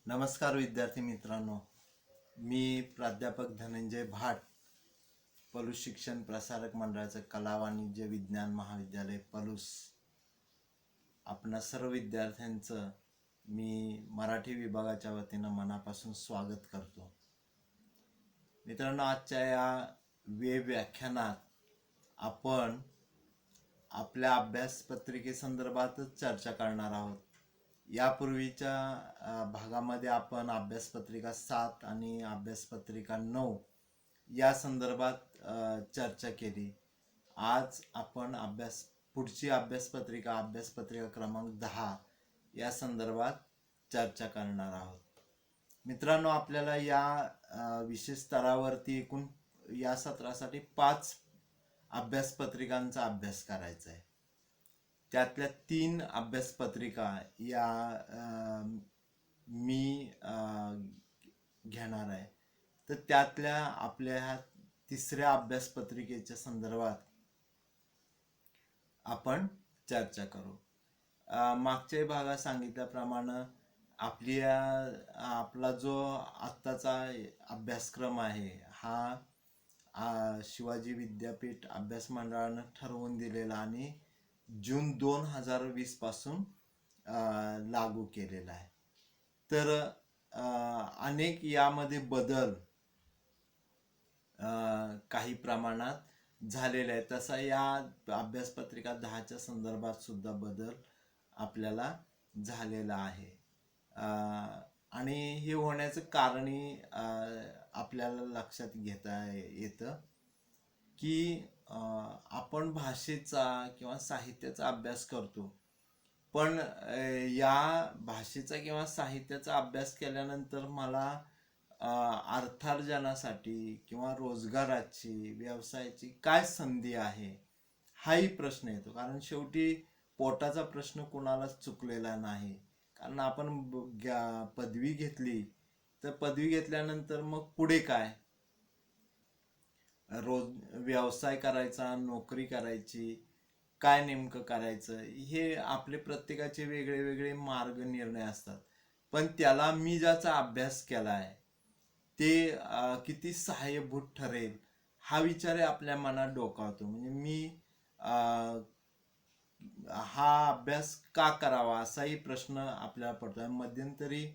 नमस्कार विद्यार्थी मित्रांनो, मी प्राध्यापक धनंजय भाट, पलूस शिक्षण प्रसारक मंडळाचं कला वाणिज्य विज्ञान महाविद्यालय पलूस. आपणा सर्व विद्यार्थ्यांचं मी मराठी विभागाच्या वतीनं मनापासून स्वागत करतो. मित्रांनो, आजच्या या वेब व्याख्यानात आपण आपल्या अभ्यासपत्रिकेसंदर्भातच चर्चा करणार आहोत. यापूर्वीच्या भागामध्ये आपण अभ्यासपत्रिका 7 आणि अभ्यासपत्रिका 9 या संदर्भात चर्चा केली. आज आपण पुढची अभ्यासपत्रिका क्रमांक 10 या संदर्भात चर्चा करणार आहोत. मित्रांनो, आपल्याला या विषय स्तरावरती एकूण या सत्रासाठी 5 अभ्यासपत्रिकांचा अभ्यास करायचा आहे. त्यातल्या 3 अभ्यासपत्रिका या मी घेणार आहे. तर त्यातल्या आपल्या ह्या तिसऱ्या अभ्यासपत्रिकेच्या संदर्भात आपण चर्चा करू. मागच्या भागात सांगितल्याप्रमाणे आपला जो आत्ताचा अभ्यासक्रम आहे हा शिवाजी विद्यापीठ अभ्यास मंडळानं ठरवून दिलेला आणि जून 2020 पासून लागू केलेला आहे. तर अनेक यामध्ये बदल काही प्रमाणात झालेले आहे. तसा या अभ्यासपत्रिका 10च्या संदर्भात सुद्धा बदल आपल्याला झालेला आहे. आणि हे होण्याचं कारणही आपल्याला लक्षात घेता येतं की आपण भाषेचा किंवा साहित्याचा अभ्यास करतो, पण या भाषेचा किंवा साहित्याचा अभ्यास केल्यानंतर मला अर्थार्जनासाठी किंवा रोजगाराची, व्यवसायाची काय संधी आहे हाही प्रश्न येतो. कारण शेवटी पोटाचा प्रश्न कुणालाच चुकलेला नाही. कारण आपण पदवी घेतली तर पदवी घेतल्यानंतर मग पुढे काय, व्यवसाय करायचा, नोकरी करायची, काय नेमकं करायचं, हे आपले प्रत्येकाचे वेगळे वेगळे मार्ग निर्णय असतात. पण त्याला मी ज्याचा अभ्यास केला आहे ते किती सहाय्यभूत ठरेल हा विचार आपल्या मनात डोकावतो. म्हणजे मी हा अभ्यास का करावा असाही प्रश्न आपल्याला पडतो. मध्यंतरी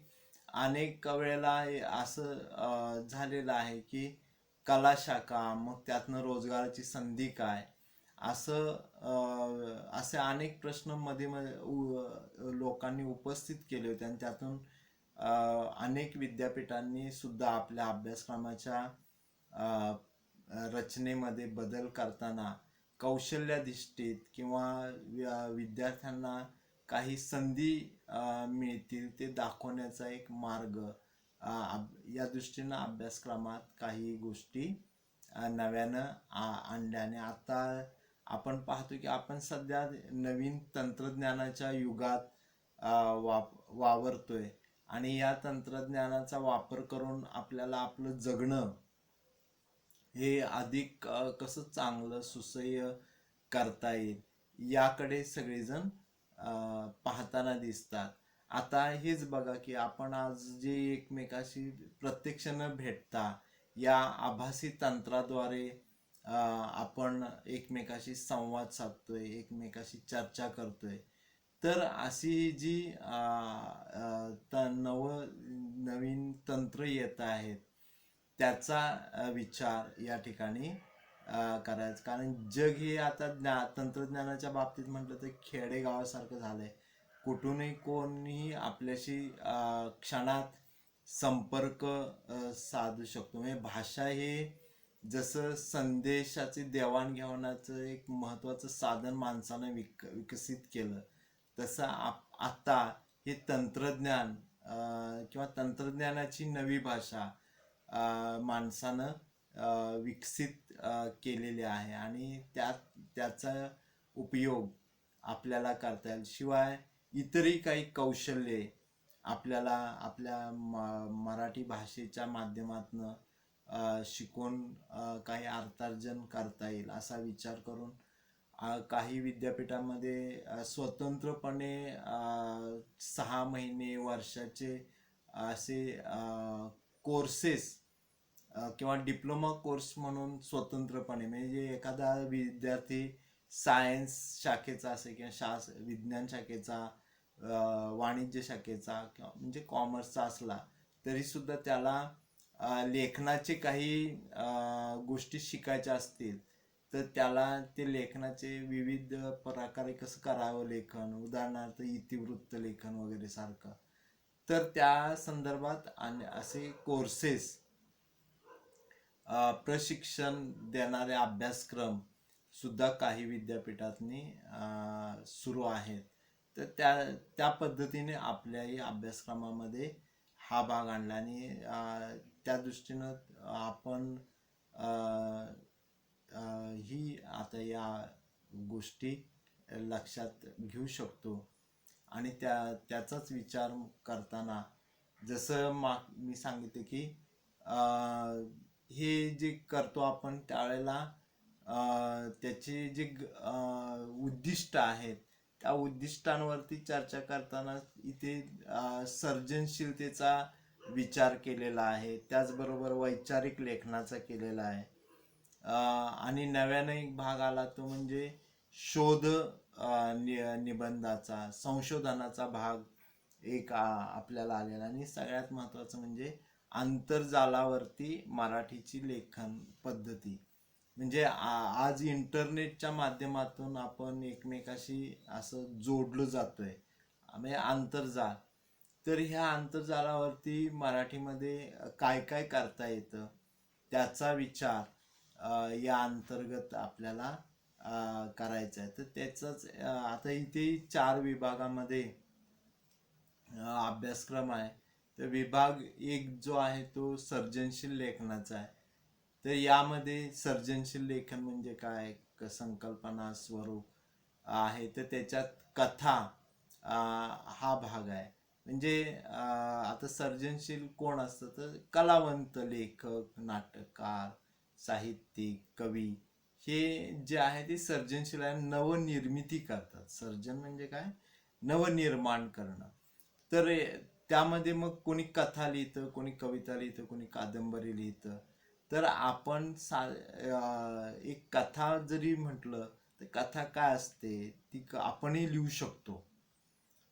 अनेक वेळेला असं झालेलं आहे की कला शाखा, मग त्यातनं रोजगाराची संधी काय, असे अनेक प्रश्न मध्ये लोकांनी उपस्थित केले होते. आणि त्यातून अनेक विद्यापीठांनी सुद्धा आपल्या अभ्यासक्रमाच्या रचनेमध्ये बदल करताना कौशल्याधिष्ठित किंवा विद्यार्थ्यांना काही संधी मिळतील ते दाखवण्याचा एक मार्ग या दृष्टीनं अभ्यासक्रमात काही गोष्टी नव्यानं आणल्याने आता आपण पाहतो की आपण सध्या नवीन तंत्रज्ञानाच्या युगात वावरतोय. आणि या तंत्रज्ञानाचा वापर करून आपल्याला आपलं जगणं हे अधिक कसं चांगलं सुसह्य करता येईल याकडे सगळेजण पाहताना दिसतात. आता हेच बघा की आपण आज जे एकमेकाशी प्रत्यक्ष न भेटता या आभासी तंत्राद्वारे आपण एकमेकाशी संवाद साधतोय, एकमेकाशी चर्चा करतोय. तर अशी जी नवीन तंत्र येत आहेत त्याचा विचार या ठिकाणी करायचं. कारण जग हे आता तंत्रज्ञानाच्या बाबतीत म्हटलं तर खेडेगावासारखं झालंय. कुठूनही कोणीही आपल्याशी क्षणात संपर्क साधू शकतो. म्हणजे भाषा हे जसं संदेशाचे देवाणघेवाणाचं एक महत्त्वाचं साधन माणसानं विकसित केलं, तसं आता हे तंत्रज्ञान किंवा तंत्रज्ञानाची नवी भाषा माणसानं विकसित केलेली आहे. आणि त्याचा उपयोग आपल्याला करता येईल. शिवाय इतरही काही कौशल्ये आपल्याला आपल्या मराठी भाषेच्या माध्यमातून शिकून काही अर्थार्जन करता येईल असा विचार करून काही विद्यापीठांमध्ये स्वतंत्रपणे 6 महिने, वर्षाचे असे कोर्सेस किंवा डिप्लोमा कोर्स म्हणून स्वतंत्रपणे, म्हणजे एखादा विद्यार्थी सायन्स शाखेचा असेल किंवा विज्ञान शाखेचा, वाणिज्य शाखेचा किंवा म्हणजे कॉमर्सचा असला तरी सुद्धा त्याला लेखनाचे काही गोष्टी शिकायच्या असतील तर त्याला ते लेखनाचे विविध प्रकारे कसं करावं लेखन, उदाहरणार्थ इतिवृत्त लेखन वगैरे सारखं, तर त्या संदर्भात असे कोर्सेस, प्रशिक्षण देणारे अभ्यासक्रम सुद्धा काही विद्यापीठांनी सुरू आहेत. तर त्या पद्धतीने आपल्याही अभ्यासक्रमामध्ये हा भाग आणला आणि त्या दृष्टीनं आपण ही आता या गोष्टी लक्षात घेऊ शकतो आणि त्याचाच विचार करताना जसं मी सांगितले की हे जे करतो आपण त्यावेळेला त्याचे जे उद्दिष्ट आहेत त्या उद्दिष्टांवरती चर्चा करताना इथे सर्जनशीलतेचा विचार केलेला आहे, त्याचबरोबर वैचारिक लेखनाचा केलेला आहे. आणि नव्याने एक भाग आला तो म्हणजे शोध निबंधाचा, संशोधनाचा भाग एक आपल्याला आलेला. आणि सगळ्यात महत्त्वाचं म्हणजे आंतरजालावरती मराठीची लेखन पद्धती, म्हणजे आज इंटरनेटच्या माध्यमातून आपण एकमेकाशी असं जोडलं जातोय, म्हणजे आंतरजाल. तर ह्या आंतरजालावरती मराठीमध्ये काय काय करता येतं त्याचा विचार या अंतर्गत आपल्याला करायचा आहे. तर त्याचंच आता इथे 4 विभागामध्ये अभ्यासक्रम आहे. तर विभाग 1 जो आहे तो सर्जनशील लेखनाचा आहे. तर यामध्ये सर्जनशील लेखन म्हणजे काय, संकल्पना, स्वरूप आहे. तर त्याच्यात कथा हा भाग आहे. म्हणजे आता सर्जनशील कोण असतं तर कलावंत, लेखक, नाटककार, साहित्यिक, कवी हे जे आहे ते सर्जनशील आहे, नवनिर्मिती करतात. सर्जन म्हणजे काय, नवनिर्माण करणं. तर त्यामध्ये मग कोणी कथा लिहितं, कोणी कविता लिहितं, कोणी कादंबरी लिहितं. तर आपण एक कथा जरी म्हटलं तर कथा काय असते ती आपणही लिहू शकतो,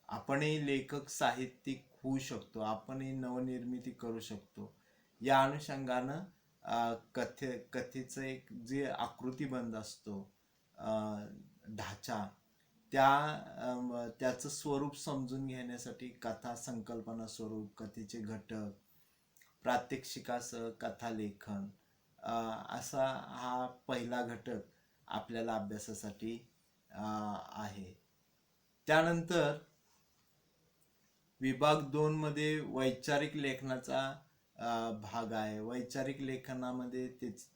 आपणही लेखक साहित्यिक होऊ शकतो, आपणही नवनिर्मिती करू शकतो. या अनुषंगानं कथेचं एक जे आकृतीबंध असतो, ढाचा, त्याचं स्वरूप समजून घेण्यासाठी कथा, संकल्पना, स्वरूप, कथेचे घटक, प्रात्यक्षिकासह कथालेखन असा हा पहिला घटक आपल्याला अभ्यासासाठी आहे. त्यानंतर विभाग 2 मध्ये वैचारिक लेखनाचा भाग आहे. वैचारिक लेखनामध्ये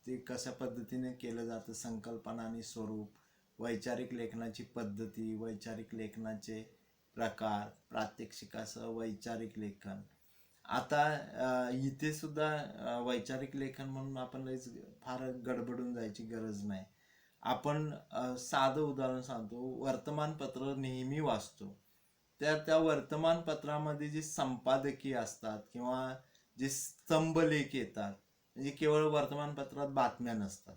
ते कशा पद्धतीने केलं जातं, संकल्पना आणि स्वरूप, वैचारिक लेखनाची पद्धती, वैचारिक लेखनाचे प्रकार, प्रात्यक्षिकासह वैचारिक लेखन. आता इथे सुद्धा वैचारिक लेखन म्हणून आपण फार गडबडून जायची गरज नाही. आपण साधं उदाहरण सांगतो, वर्तमानपत्र नेहमी वाचतो. त्या वर्तमानपत्रामध्ये जे संपादकीय असतात किंवा जे स्तंभलेख येतात, म्हणजे केवळ वर्तमानपत्रात बातम्या नसतात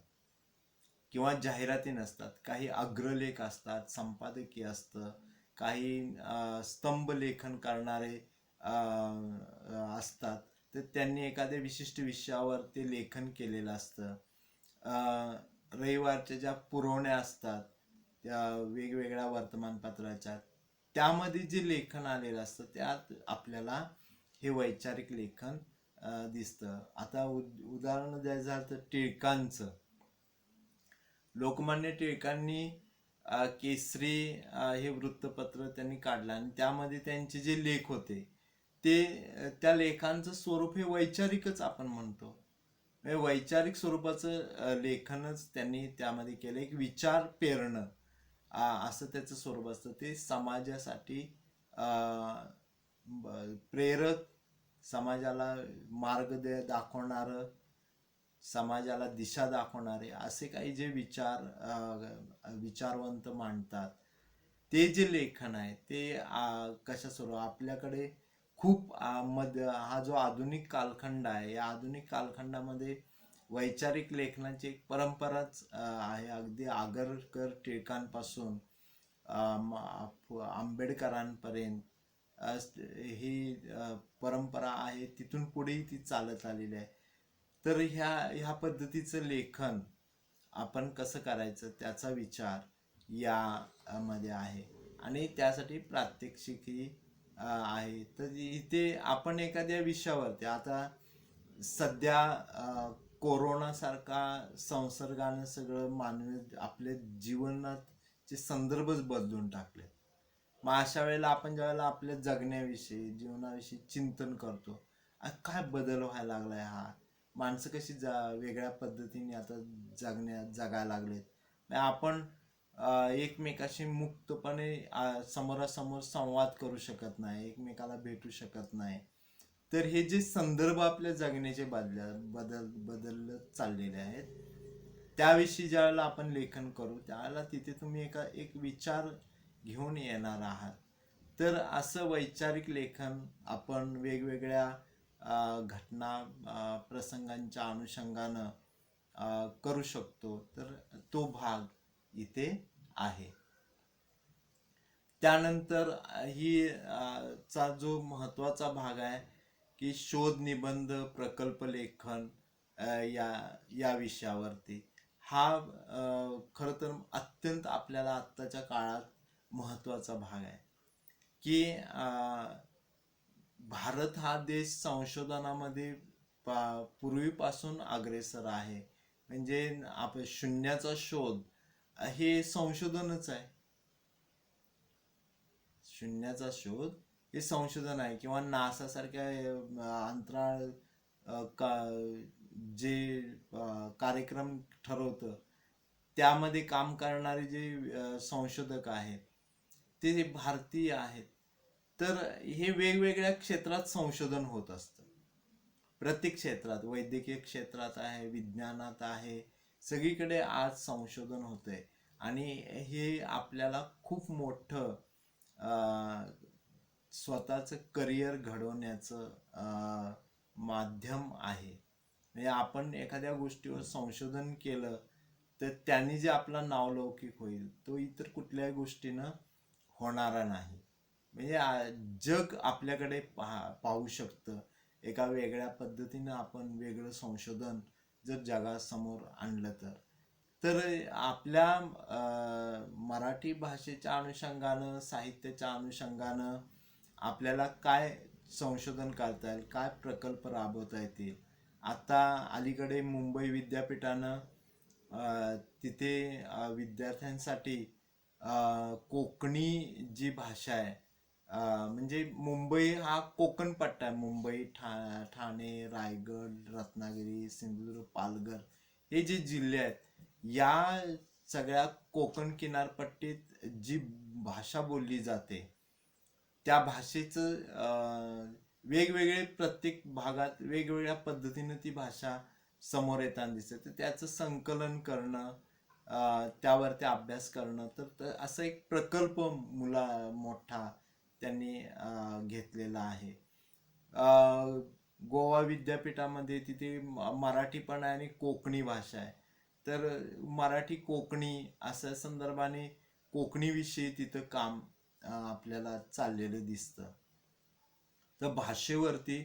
किंवा जाहिराती नसतात, काही अग्रलेख असतात, संपादकीय असतं, काही स्तंभलेखन करणारे असतात. तर त्यांनी एखाद्या विशिष्ट विषयावर ते लेखन केलेलं असतं. रविवारच्या ज्या पुरवण्या असतात त्या वेगवेगळ्या वर्तमानपत्राच्या, त्यामध्ये जे लेखन आलेलं असतं त्यात आपल्याला हे वैचारिक लेखन दिसतं. आता उदाहरण द्यायचं झालं तर टिळकांचं, लोकमान्य टिळकांनी केसरी हे वृत्तपत्र त्यांनी काढलं आणि त्यामध्ये त्यांचे जे लेख होते ते त्या लेखांचं स्वरूप हे वैचारिकच आपण म्हणतो. वैचारिक स्वरूपाचं लेखनच त्यांनी त्यामध्ये केलं, एक विचार पेरणं असं त्याचं स्वरूप असतं. ते समाजासाठी प्रेरक, समाजाला मार्ग दाखवणारं, समाजाला दिशा दाखवणारे असे काही जे विचारवंत मांडतात, ते जे लेखन आहे ते कशा स्वरूप, आपल्याकडे खूप हा जो आधुनिक कालखंड आहे, या आधुनिक कालखंडामध्ये वैचारिक लेखनाची एक परंपराच आहे. अगदी आगरकर टिळकांपासून आंबेडकरांपर्यंत ही परंपरा आहे, तिथून पुढेही ती चालत आलेली आहे. तर ह्या पद्धतीचं लेखन आपण कसं करायचं त्याचा विचार या मध्ये आहे, आणि त्यासाठी प्रात्यक्षिकी आहे. तर इथे आपण एखाद्या विषयावरती आता सध्या कोरोना सारखा संसर्गानं सगळं मानवी आपल्या जीवनाचे संदर्भच बदलून टाकले. मग अशा वेळेला आपण ज्यावेळेला आपल्या जगण्याविषयी जीवनाविषयी चिंतन करतो, काय बदल व्हायला लागलाय, माणसं कशी वेगळ्या पद्धतीने आता जगायला लागलेत. आपण एकमेकाशी मुक्तपणे समोरासमोर संवाद करू शकत नाही, एकमेकाला भेटू शकत नाही. तर हे जे संदर्भ आपल्या जगण्याचे बदलत चाललेले आहेत, त्याविषयी ज्यावेळेला आपण लेखन करू त्यावेळेला तिथे तुम्ही एक विचार घेऊन येणार आहात. तर असं वैचारिक लेखन आपण वेगवेगळ्या घटना प्रसंगांच्या अनुषंगानं करू शकतो. तर तो भाग इथे आहे. त्यानंतर चा जो महत्वाचा भाग आहे की शोध निबंध प्रकल्प लेखन या विषयावरती, हा खरं तर अत्यंत आपल्याला आत्ताच्या काळात महत्वाचा भाग आहे. की भारत हा देश संशोधनामध्ये पूर्वीपासून अग्रेसर आहे. म्हणजे आपण शून्याचा शोध हे संशोधनच आहे. शून्याचा शोध हे संशोधन आहे. किंवा नासा सारख्या अंतराळ जे कार्यक्रम ठरवतं त्यामध्ये काम करणारे जे संशोधक आहेत ते भारतीय आहेत. तर हे वेगवेगळ्या क्षेत्रात संशोधन होत असतं. प्रत्येक क्षेत्रात, वैद्यकीय क्षेत्रात आहे, विज्ञानात आहे, सगळीकडे आज संशोधन होतंय. आणि हे आपल्याला खूप मोठं स्वतःचं करिअर घडवण्याचं माध्यम आहे. म्हणजे आपण एखाद्या गोष्टीवर संशोधन केलं तर त्यांनी जे आपला नावलौकिक होईल तो इतर कुठल्याही गोष्टीनं होणारा नाही. म्हणजे जग आपल्याकडे पाहू शकतं. एका वेगळ्या पद्धतीनं आपण वेगळं संशोधन जर जगासमोर आणलं तर आपल्या मराठी भाषेच्या अनुषंगानं, साहित्याच्या अनुषंगानं आपल्याला काय संशोधन करता येईल, काय प्रकल्प राबवता येतील. आता अलीकडे मुंबई विद्यापीठानं तिथे विद्यार्थ्यांसाठी कोकणी जी भाषा आहे, म्हणजे मुंबई हा कोकण पट्टा आहे. मुंबई, ठाणे, रायगड, रत्नागिरी, सिंधुदुर्ग, पालघर हे जे जिल्हे आहेत, या सगळ्या कोकण किनारपट्टीत जी भाषा बोलली जाते त्या भाषेचं वेगवेगळे प्रत्येक भागात वेगवेगळ्या पद्धतीनं ती भाषा समोर येताना दिसते. तर त्याचं संकलन करणं, त्यावरती अभ्यास करणं, तर असं एक प्रकल्प मोठा त्यांनी घेतलेला आहे. गोवा विद्यापीठामध्ये तिथे मराठी पण आहे आणि कोकणी भाषा आहे. तर मराठी कोकणी अशा संदर्भाने कोकणीविषयी तिथं काम आपल्याला चाललेलं दिसतं. तर भाषेवरती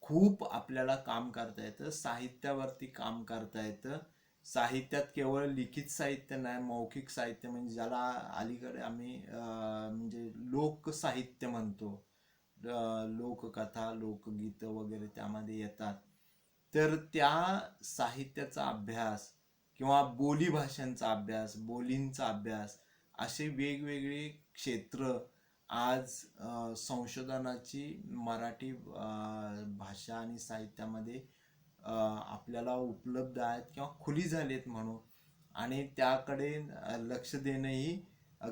खूप आपल्याला काम करता येतं, साहित्यावरती काम करता येतं. साहित्यात केवळ लिखित साहित्य नाही, मौखिक साहित्य, म्हणजे ज्याला अलीकडे आम्ही म्हणजे लोकसाहित्य म्हणतो, लोककथा, लोकगीत वगैरे त्यामध्ये येतात. तर त्या साहित्याचा अभ्यास किंवा बोली भाषांचा अभ्यास, बोलींचा अभ्यास, असे वेगवेगळे क्षेत्र आज संशोधनाची मराठी भाषा आणि साहित्यामध्ये आपल्याला उपलब्ध आहेत किंवा खुली झालेत म्हणून. आणि त्याकडे लक्ष देणंही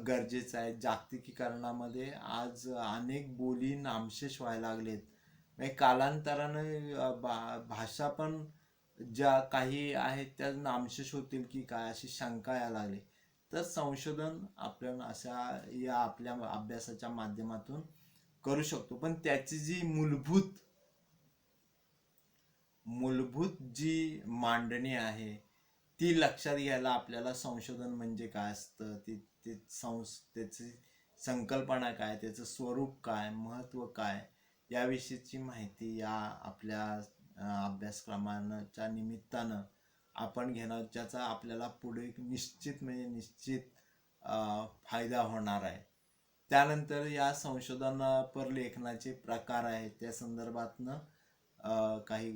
गरजेचं आहे. जागतिकीकरणामध्ये आज अनेक बोली नामशेष व्हायला लागलेत. म्हणजे कालांतरानं भाषा पण ज्या काही आहेत त्या नामशेष होतील की काय अशी शंका यायला लागली. तर संशोधन आपण या आपल्या अभ्यासाच्या माध्यमातून करू शकतो. पण त्याची जी मूलभूत जी मांडणी आहे ती लक्षात घ्यायला आपल्याला संशोधन म्हणजे काय असतं, त्याची संकल्पना काय, त्याचं स्वरूप काय, महत्त्व काय, याविषयीची माहिती या आपल्या अभ्यासक्रमाच्या निमित्तानं आपण घेणार, ज्याचा आपल्याला पुढे निश्चित फायदा होणार आहे. त्यानंतर या संशोधनापर लेखनाचे प्रकार आहेत त्या संदर्भातनं काही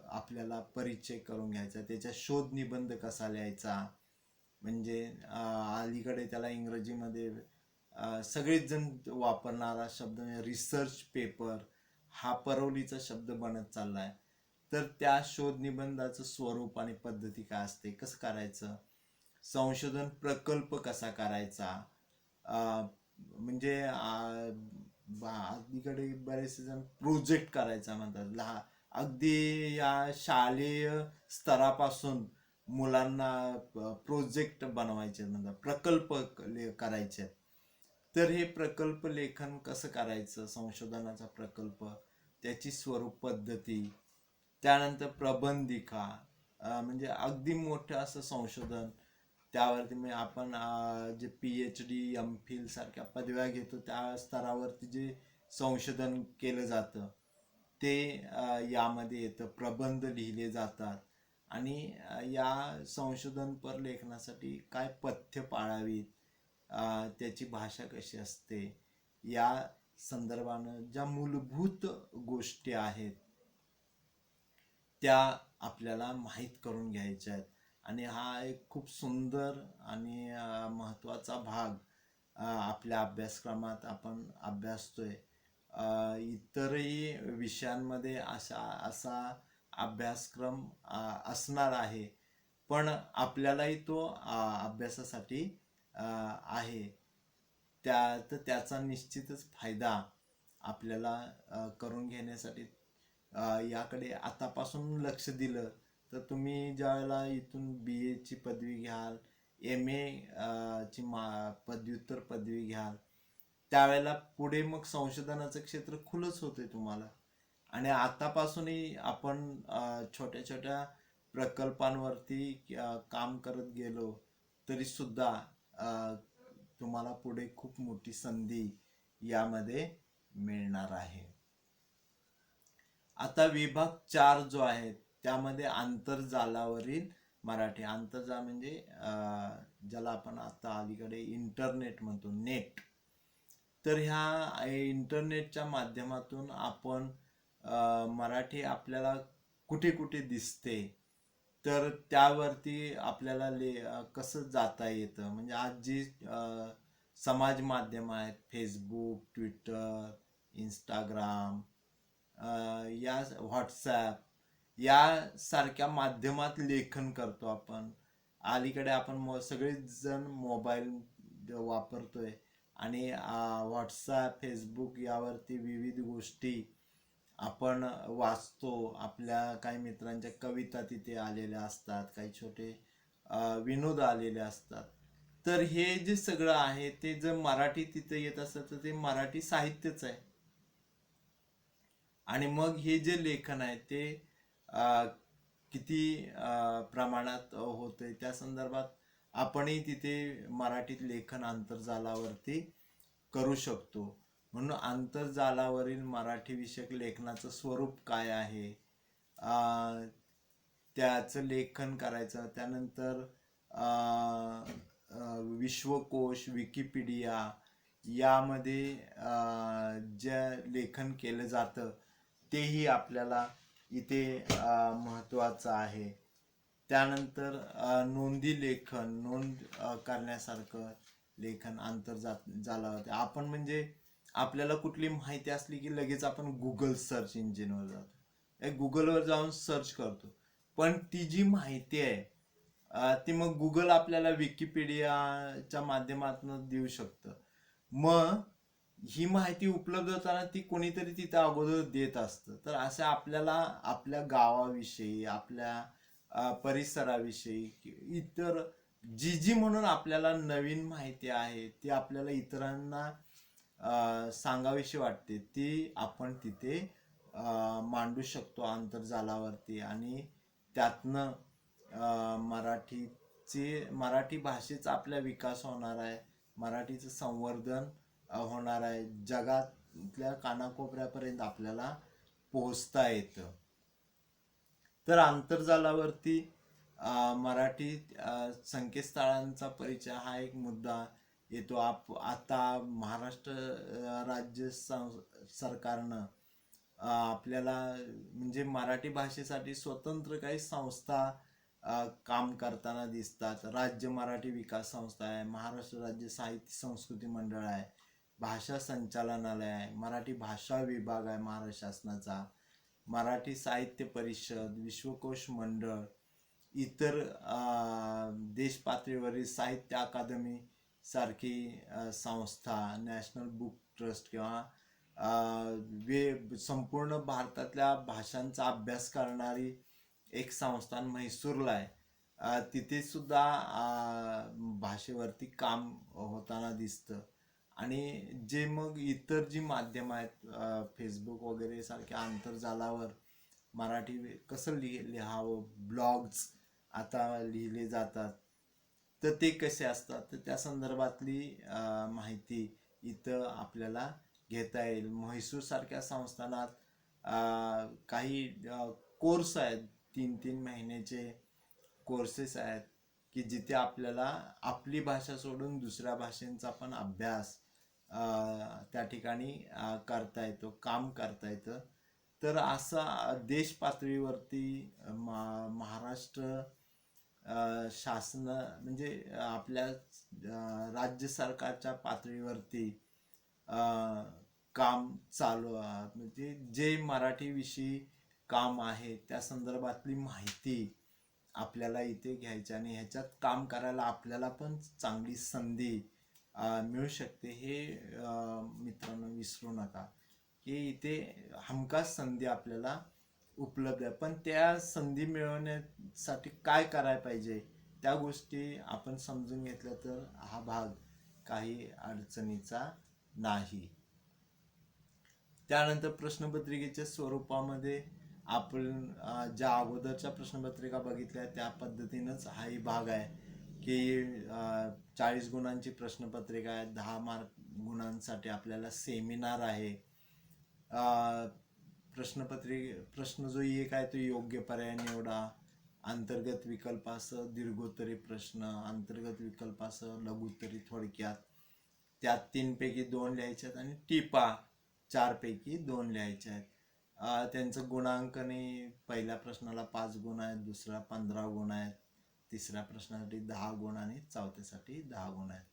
आपल्याला परिचय करून घ्यायचा, त्याचा शोध निबंध कसा लिहायचा, म्हणजे अलीकडे त्याला इंग्रजीमध्ये सगळेच जण वापरणारा शब्द म्हणजे रिसर्च पेपर हा परवलीचा शब्द बनत चाललाय. तर त्या शोध निबंधाचं स्वरूप आणि पद्धती काय असते, कसं करायचं, संशोधन प्रकल्प कसा करायचा, म्हणजे अलीकडे बरेचसे जण प्रोजेक्ट करायचा म्हणतात. अगदी या शालेय स्तरापासून मुलांना प्रोजेक्ट बनवायचे म्हणतात, प्रकल्प करायचे. तर हे प्रकल्प लेखन कसं करायचं, संशोधनाचा प्रकल्प, त्याची स्वरूप पद्धती, त्यानंतर प्रबंधिका, म्हणजे अगदी मोठं असं संशोधन, त्यावरती म्हणजे आपण जे PhD MPhil सारख्या पदव्या घेतो त्या स्तरावरती जे संशोधन केलं जातं ते यामध्ये येतं. प्रबंध लिहिले जातात आणि या संशोधनपर लेखनासाठी काय पथ्य पाळावीत, त्याची भाषा कशी असते, या संदर्भानं ज्या मूलभूत गोष्टी आहेत त्या आपल्याला माहीत करून घ्यायच्या आहेत. आणि हा एक खूप सुंदर आणि महत्त्वाचा भाग आपल्या अभ्यासक्रमात आपण अभ्यासतोय. इतरही विषयांमध्ये असा अभ्यासक्रम असणार आहे, पण आपल्यालाही तो अभ्यासासाठी आहे. तर त्याचा निश्चितच फायदा आपल्याला करून घेण्यासाठी याकडे आतापासून लक्ष दिलं तर तुम्ही ज्यावेळेला इथून BA ची पदवी घ्याल, MA ची पदव्युत्तर पदवी घ्याल, त्यावेळेला पुढे मग संशोधनाचं क्षेत्र खुलच होते तुम्हाला. आणि आतापासूनही आपण छोट्या छोट्या प्रकल्पांवरती काम करत गेलो तरी सुद्धा तुम्हाला पुढे खूप मोठी संधी यामध्ये मिळणार आहे. आता विभाग 4 जो आहे त्यामध्ये आंतरजालावरील मराठी. आंतरजाल म्हणजे ज्याला आपण आता अलीकडे इंटरनेट म्हणतो, नेट. तर ह्या इंटरनेटच्या माध्यमातून आपण मराठी आपल्याला कुठे कुठे दिसते, तर त्यावरती आपल्याला कसं जाता येतं. म्हणजे आज जी समाज माध्यम आहेत, फेसबुक, ट्विटर, इंस्टाग्राम, या व्हॉट्सॲप यासारख्या माध्यमात लेखन करतो आपण. अलीकडे आपण सगळेच जण मोबाईल वापरतोय आणि व्हॉट्सॲप, फेसबुक यावरती विविध गोष्टी आपण वाचतो. आपल्या काही मित्रांच्या कविता तिथे आलेल्या असतात, काही छोटे विनोद आलेले असतात. तर हे जे सगळं आहे ते जर मराठी तिथे येत असतं तर ते मराठी साहित्यच आहे. आणि मग हे जे लेखन आहे ते किती प्रमाणात होतंय त्या संदर्भात आपणही तिथे मराठीत लेखन आंतरजालावरती करू शकतो. म्हणून आंतरजालावरील मराठी विषयक लेखनाचं स्वरूप काय आहे, त्याचं लेखन करायचं. त्यानंतर विश्वकोश, विकिपीडिया यामध्ये जे लेखन केलं जातं तेही आपल्याला इथे महत्त्वाचं आहे. त्यानंतर नोंदी लेखन, नोंद करण्यासारखं लेखन आंतरजालावरती आपण म्हणजे आपल्याला कुठली माहिती असली की लगेच आपण गुगल सर्च इंजिनवर जातो, गुगलवर जाऊन सर्च करतो. पण ती जी माहिती आहे ती मग गुगल आपल्याला विकिपीडियाच्या माध्यमातून देऊ शकतं. मग ही माहिती उपलब्ध होताना ती कोणीतरी तिथं अगोदर देत असतं. तर असं आपल्याला आपल्या गावाविषयी, आपल्या परिसराविषयी, इतर जी म्हणून आपल्याला नवीन माहिती आहे ती आपल्याला इतरांना सांगावीशी वाटते ती आपण तिथे मांडू शकतो आंतरजालावरती, आणि त्यातनं मराठी भाषेचा आपला विकास होणार आहे, मराठीचं संवर्धन होणार आहे, जगातल्या कानाकोपऱ्यापर्यंत आपल्याला पोहोचता येतं. तर आंतरजालावरती मराठी संकेतस्थळांचा परिचय हा एक मुद्दा येतो. आता महाराष्ट्र राज्य सरकारनं आपल्याला म्हणजे मराठी भाषेसाठी स्वतंत्र काही संस्था काम करताना दिसतात. राज्य मराठी विकास संस्था आहे, महाराष्ट्र राज्य साहित्य संस्कृती मंडळ आहे, भाषा संचालनालय आहे, मराठी भाषा विभाग आहे महाराष्ट्र शासनाचा, मराठी साहित्य परिषद, विश्वकोश मंडळ, इतर देश पातळीवरील साहित्य अकादमी सारखी संस्था, नॅशनल बुक ट्रस्ट किंवा संपूर्ण भारतातल्या भाषांचा अभ्यास करणारी एक संस्थान म्हैसूरला आहे. तिथे सुद्धा भाषेवरती काम होताना दिसतं. आणि जे मग इतर जी माध्यम आहेत, फेसबुक वगैरे सारख्या आंतरजालावर मराठी कसं लिहावं, ब्लॉग्स आता लिहिले जातात, तर ते कसे असतात, तर त्या संदर्भातली माहिती इथं आपल्याला घेता येईल. म्हैसूर सारख्या संस्थानात काही कोर्स आहेत, 3-3 महिन्याचे कोर्सेस आहेत की जिथे आपल्याला आपली भाषा सोडून दुसऱ्या भाषेंचा पण अभ्यास त्या ठिकाणी करता येतो, काम करता येतं. तर असा देश पातळीवरती महाराष्ट्र शासन म्हणजे आपल्या राज्य सरकारच्या पातळीवरती काम चालू, म्हणजे जे मराठीविषयी काम आहे त्या संदर्भातली माहिती आपल्याला इथे घ्यायची आणि ह्याच्यात काम करायला आपल्याला पण चांगली संधी मिळू शकते. हे मित्रांनो विसरू नका की इथे हमखास संधी आपल्याला उपलब्ध आहे. पण त्या संधी मिळवण्यासाठी काय करायला पाहिजे त्या गोष्टी आपण समजून घेतल्या तर हा भाग काही अडचणीचा नाही. त्यानंतर प्रश्नपत्रिकेच्या स्वरूपामध्ये आपण ज्या अगोदरच्या प्रश्नपत्रिका बघितल्या त्या पद्धतीनंच हाही भाग आहे की 40 गुणांची प्रश्नपत्रिका आहे, 10 गुणांसाठी आपल्याला सेमिनार आहे. प्रश्न जो एक आहे तो योग्य पर्याय निवडा, अंतर्गत विकल्पासह दीर्घोत्तरी प्रश्न, अंतर्गत विकल्पासह लघुत्तरी थोडक्यात, त्यात 3 पैकी 2 लिहायचे आहेत आणि टिपा 4 पैकी 2 लिहायचे आहेत. त्यांचं गुणांकने पहिल्या प्रश्नाला 5 गुण आहेत, दुसरा 15 गुण आहेत, तिसऱ्या प्रश्नासाठी 10 गुण आणि चौथ्यासाठी 10 गुण आहेत.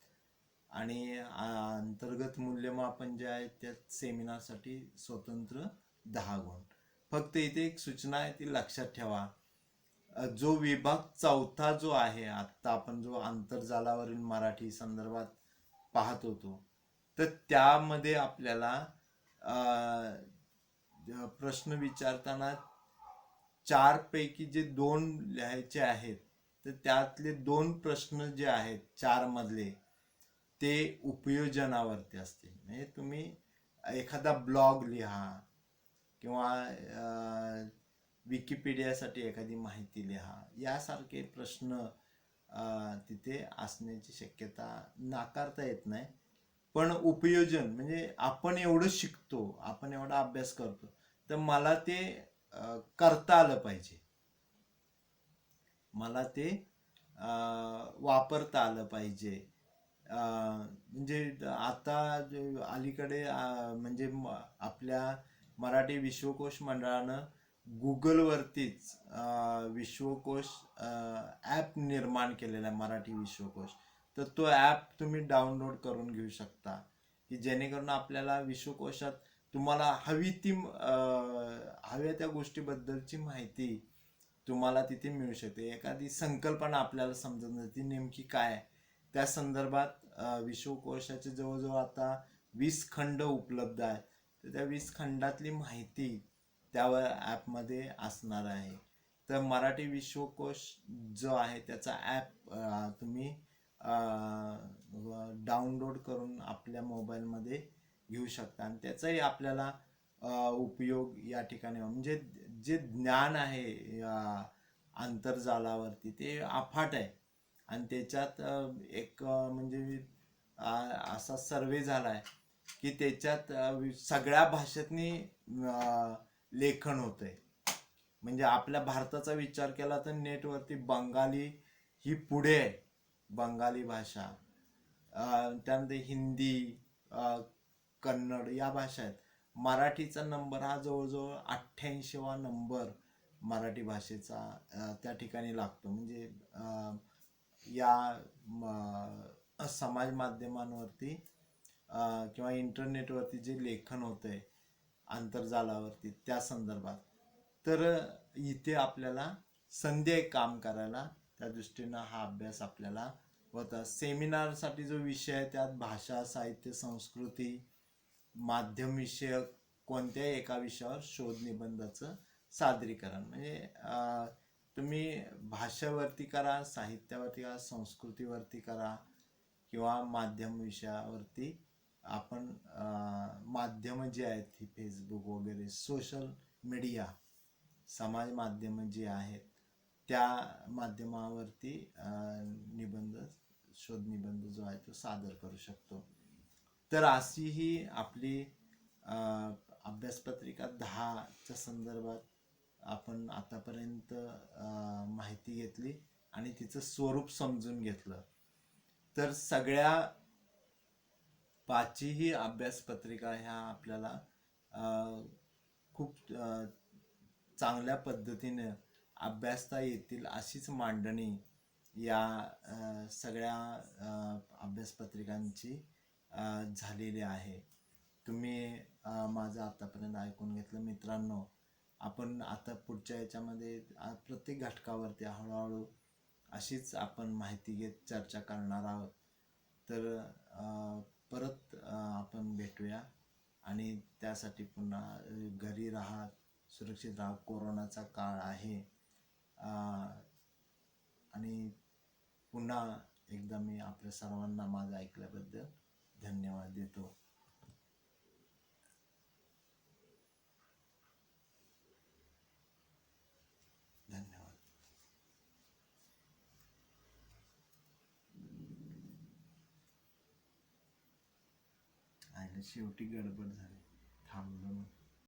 आणि अंतर्गत मूल्यमापन जे आहे त्यात सेमिनारसाठी स्वतंत्र 10 गुण. फक्त इथे एक सूचना आहे ती लक्षात ठेवा, जो विभाग चौथा जो आहे, आत्ता आपण जो आंतरजालावरील मराठी संदर्भात पाहत होतो, तर त्यामध्ये आपल्याला प्रश्न विचारताना 4 पैकी जे 2 लिहायचे आहेत, तर त्यातले 2 प्रश्न जे आहेत 4 मधले ते उपयोजनावरती असतील. म्हणजे तुम्ही एखादा ब्लॉग लिहा किंवा विकिपीडियासाठी एखादी माहिती लिहा, यासारखे प्रश्न तिथे असण्याची शक्यता नाकारता येत नाही. पण उपयोजन म्हणजे आपण एवढं शिकतो, आपण एवढा अभ्यास करतो, तर मला ते करता आलं पाहिजे, मला ते वापरता आलं पाहिजे. म्हणजे आता अलीकडे म्हणजे आपल्या मराठी विश्वकोश मंडळानं गुगलवरतीच विश्वकोश ॲप निर्माण केलेला आहे, मराठी विश्वकोश. तर तो ॲप तुम्ही डाउनलोड करून घेऊ शकता की जेणेकरून आपल्याला विश्वकोशात तुम्हाला हव्या त्या गोष्टीबद्दलची माहिती तुम्हाला तिथे मिळू शकते. एखादी संकल्पना आपल्याला समजत नाही ती नेमकी काय आहे, त्या संदर्भात विश्वकोशाचे जवळजवळ आता 20 खंड उपलब्ध आहेत. तर त्या 20 खंडातली माहिती त्यावर ॲपमध्ये असणार आहे. तर मराठी विश्वकोश जो आहे त्याचा ॲप तुम्ही डाउनलोड करून आपल्या मोबाईलमध्ये घेऊ शकता आणि त्याचाही आपल्याला उपयोग या ठिकाणी म्हणजे जे ज्ञान आहे या आंतरजालावरती ते अफाट आहे. आणि त्याच्यात एक म्हणजे असा सर्वे झाला आहे की त्याच्यात सगळ्या भाषेतनी लेखन होतंय. म्हणजे आपल्या भारताचा विचार केला तर नेटवरती बंगाली ही पुढे आहे, बंगाली भाषा. त्यानंतर हिंदी, कन्नड या भाषा आहेत. मराठीचा नंबर हा जवळजवळ 88वा नंबर मराठी भाषेचा त्या ठिकाणी लागतो. म्हणजे या समाज माध्यमांवरती किंवा इंटरनेटवरती जे लेखन होतंय आंतरजालावरती त्या संदर्भात, तर इथे आपल्याला संधी आहे काम करायला. त्या दृष्टीनं हा अभ्यास आपल्याला होता. सेमिनारसाठी जो विषय आहे त्यात भाषा, साहित्य, संस्कृती, माध्यम विषयक कोणत्याही एका विषयावर शोध निबंधाचं सादरीकरण. म्हणजे तुम्ही भाषेवरती करा, साहित्यावरती करा, संस्कृतीवरती करा किंवा माध्यम विषयावरती. आपण माध्यम जे आहेत ही फेसबुक वगैरे सोशल मीडिया समाज माध्यम जे आहेत त्या माध्यमावरती निबंध, शोध निबंध जो आहे तो सादर करू शकतो. तर अशी ही आपली अभ्यासपत्रिका 10च्या संदर्भात आपण आतापर्यंत माहिती घेतली आणि तिचं स्वरूप समजून घेतलं. तर सगळ्या 5ही अभ्यासपत्रिका ह्या आपल्याला खूप चांगल्या पद्धतीने अभ्यासता येतील अशीच मांडणी या सगळ्या अभ्यासपत्रिकांची झालेली आहे. तुम्ही माझं आतापर्यंत ऐकून घेतलं. मित्रांनो, आपण आता पुढच्या याच्यामध्ये प्रत्येक घटकावरती हळूहळू अशीच आपण माहिती घेत चर्चा करणार आहोत. तर परत आपण भेटूया आणि त्यासाठी पुन्हा घरी राहा, सुरक्षित राहा. कोरोनाचा काळ आहे आणि पुन्हा एकदा मी आपल्या सर्वांना माझं ऐकल्याबद्दल धन्यवाद देतो. धन्यवाद. शेवटी गडबड झाली, थांबलो.